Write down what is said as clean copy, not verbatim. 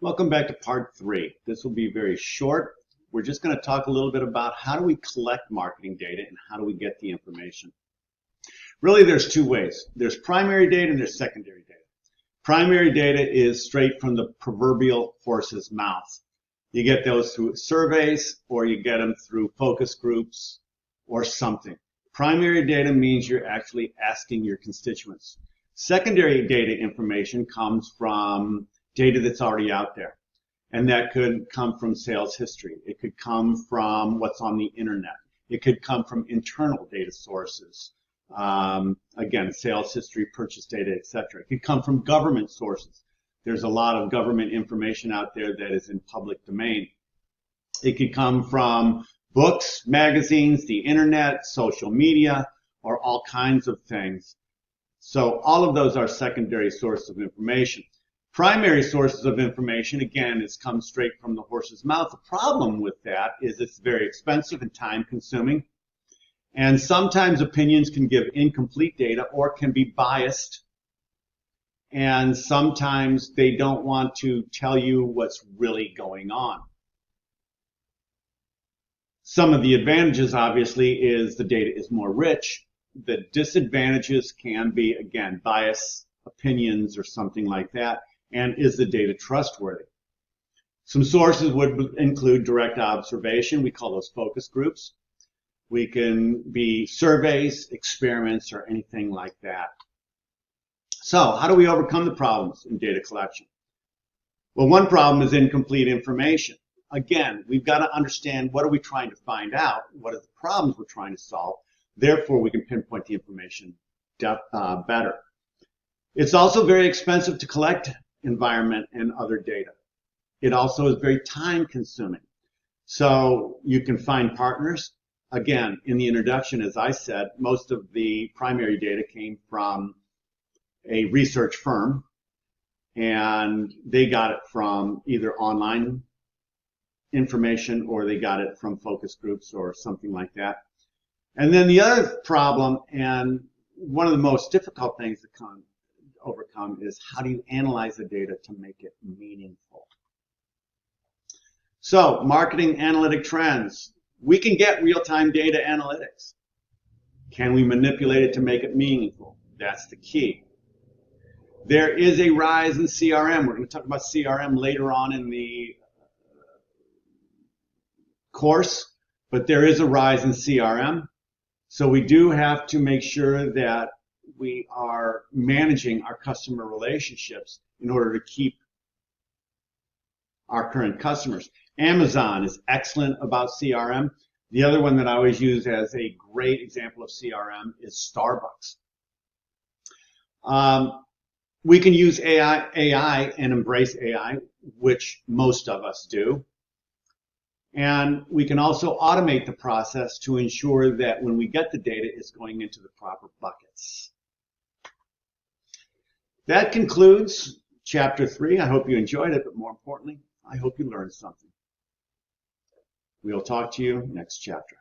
Welcome back to part 3. This will be very short. We're just going to talk a little bit about how do we collect marketing data and how do we get the information. Really, there's two ways. There's primary data and there's secondary data. Primary data is straight from the proverbial horse's mouth. You get those through surveys or you get them through focus groups or something. Primary data means you're actually asking your constituents. Secondary data information comes from data that's already out there. And that could come from sales history. It could come from what's on the internet. It could come from internal data sources. Again, sales history, purchase data, etc. It could come from government sources. There's a lot of government information out there that is in public domain. It could come from books, magazines, the internet, social media, or all kinds of things. So all of those are secondary sources of information. Primary sources of information, again, comes straight from the horse's mouth. The problem with that is it's very expensive and time consuming. And sometimes opinions can give incomplete data or can be biased. And sometimes they don't want to tell you what's really going on. Some of the advantages, obviously, is the data is more rich. The disadvantages can be, again, bias, opinions, or something like that. And is the data trustworthy? Some sources would include direct observation. We call those focus groups. We can be surveys, experiments, or anything like that. So how do we overcome the problems in data collection? Well, one problem is incomplete information. Again, we've got to understand what are we trying to find out, what are the problems we're trying to solve. Therefore, we can pinpoint the information better. It's also very expensive to collect environment and other data. It also is very time consuming. So you can find partners. Again, in the introduction, as I said, most of the primary data came from a research firm, and they got it from either online information or they got it from focus groups or something like that. And then the other problem, and one of the most difficult things to overcome, is how do you analyze the data to make it meaningful? So, marketing analytic trends. We can get real-time data analytics. Can we manipulate it to make it meaningful? That's the key. There is a rise in CRM. We're going to talk about CRM later on in the course, but there is a rise in CRM. So we do have to make sure that we are managing our customer relationships in order to keep our current customers. Amazon is excellent about CRM. The other one that I always use as a great example of CRM is Starbucks. We can use AI and embrace AI, which most of us do. And we can also automate the process to ensure that when we get the data, it's going into the proper buckets. That concludes Chapter 3. I hope you enjoyed it, but more importantly, I hope you learned something. We'll talk to you next chapter.